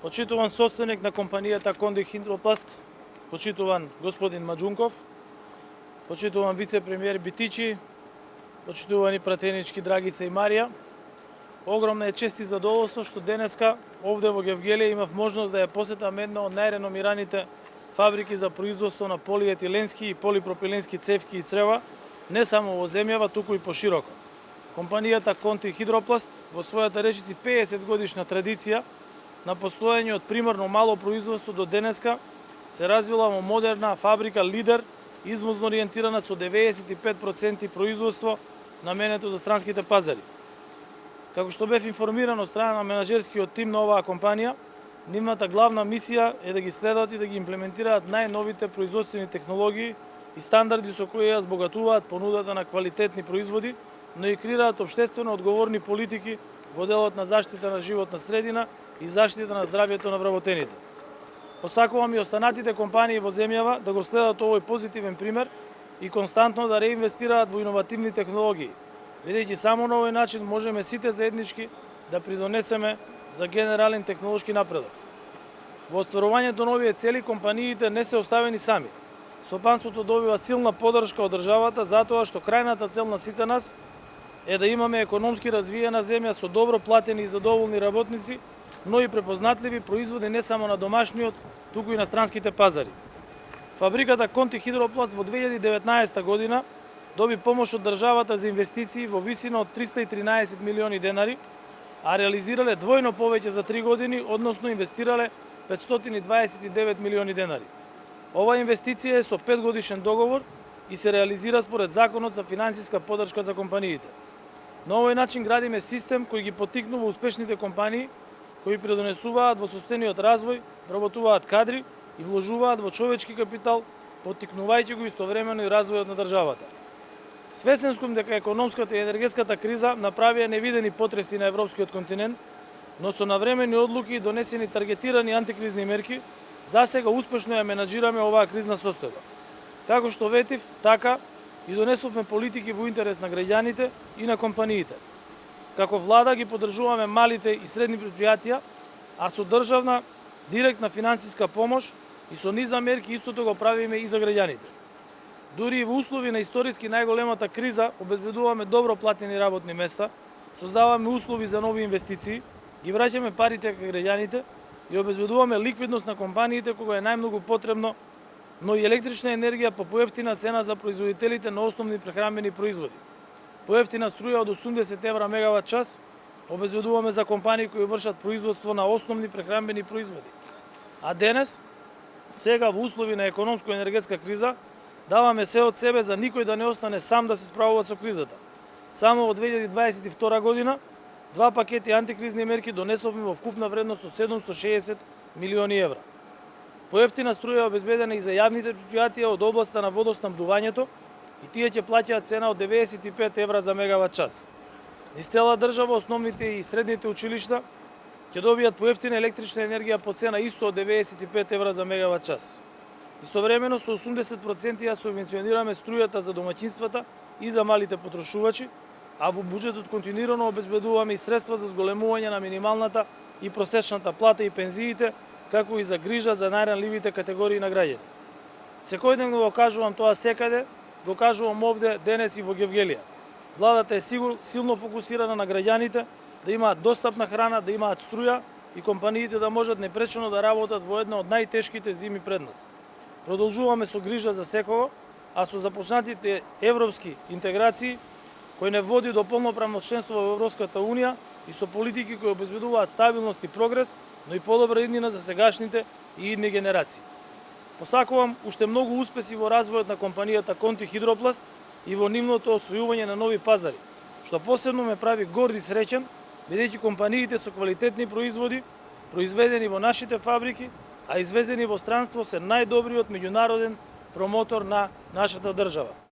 Почитуван собственик на компанијата Конти Хидропласт, почитуван господин Маџунков, почитуван вице-премиер Битичи, почитувани пратенички Драгица и Марија. Огромна е чест и задоволство што денеска овде во Гевгелија имав можност да ја посетам една од најреномираните фабрики за производство на полиетиленски и полипропиленски цевки и црева, не само во земјава, туку и пошироко. Компанијата Конти Хидропласт во својата речиси 50 годишна традиција на постоење од примерно мало производство до денеска се развила во модерна фабрика лидер, извозно ориентирана со 95% производство наменето за странските пазари. Како што бев информиран од страна на менаџерскиот тим на оваа компанија, нивната главна мисија е да ги следат и да ги имплементираат најновите производствени технологии и стандарди со кои ја збогатуваат понудата на квалитетни производи, но и креираат општествено одговорни политики во делот на заштита на животна средина и заштита на здравјето на вработените. Посакувам и останатите компании во земјава да го следат овој позитивен пример и константно да реинвестираат во иновативни технологии, бидејќи само на овој начин можеме сите заеднички да придонесеме за генерален технолошки напредок. Во остварувањето на овие цели компаниите не се оставени сами. Стопанството добива силна поддршка од државата затоа што крајната цел на сите нас е да имаме економски развиена земја со добро платени и задоволни работници, но и препознатливи производи не само на домашниот, туку и на странските пазари. Фабриката Конти Хидропласт во 2019 година доби помош од државата за инвестиции во висина од 313 милиони денари, а реализирале двојно повеќе за 3 години, односно инвестирале 529 милиони денари. Ова инвестиција е со 5 годишен договор и се реализира според Законот за финансиска поддршка за компаниите. На овој начин градиме систем кој ги поттикнува успешните компании, кои придонесуваат во состојниот развој, вработуваат кадри и вложуваат во човечки капитал, поттикнувајќи го истовремено и развојот на државата. Свесен сум дека економската и енергетската криза направија невидени потреси на европскиот континент, но со навремени одлуки и донесени таргетирани антикризни мерки, засега успешно ја менаџираме оваа кризна состојба. Како што ветив, така и донесовме политики во интерес на граѓаните и на компаниите. Како влада ги поддржуваме малите и средни предпријатија, а со државна директна финансиска помош и со низа мерки истото го правиме и за граѓаните. Дури и во услови на историски најголемата криза обезбедуваме добро платени работни места, создаваме услови за нови инвестиции, ги враќаме парите кај граѓаните и обезбедуваме ликвидност на компаниите кога е најмногу потребно, но и електрична енергија по поевтина цена за производителите на основни прехранбени производи. Поевтина струја од 80 евра мегават час обезбедуваме за компании кои вршат производство на основни прехранбени производи. А денес, сега во услови на економско-енергетска криза, даваме се од себе за никој да не остане сам да се справува со кризата. Само во 2022 година, 2 пакети антикризни мерки донесовме во вкупна вредност од 760 милиони евра. Поевтина струја е обезбедена и за јавните предпријатија од областа на водоснабдувањето и тие ќе плаќаат цена од 95 евра за мегават час. Низ цела држава основните и средните училишта ќе добијат поевтина електрична енергија по цена исто од 95 евра за мегават час. Истовремено со 80% ја субвенционираме струјата за домаќинствата и за малите потрошувачи, а во буџетот континуирано обезбедуваме и средства за зголемување на минималната и просечната плата и пензиите, како и за грижа за најранливите категории на граѓани. Секојдневно го кажувам тоа секаде, го кажувам овде денес и во Гевгелија. Владата е силно фокусирана на граѓаните, да имаат достапна храна, да имаат струја и компаниите да можат непречено да работат во една од најтешките зими пред нас. Продолжуваме со грижа за секого, а со започнатите европски интеграции, кој не води до полноправно членство во Европската Унија и со политики кои обезбедуваат стабилност и прогрес, но и подобра иднина за сегашните и идни генерации. Посакувам уште многу успеси во развојот на компанијата Конти Хидропласт и во нивното освојување на нови пазари, што посебно ме прави горд и среќен, бидејќи компаниите со квалитетни производи, произведени во нашите фабрики, а извезени во странство се најдобриот меѓународен промотор на нашата држава.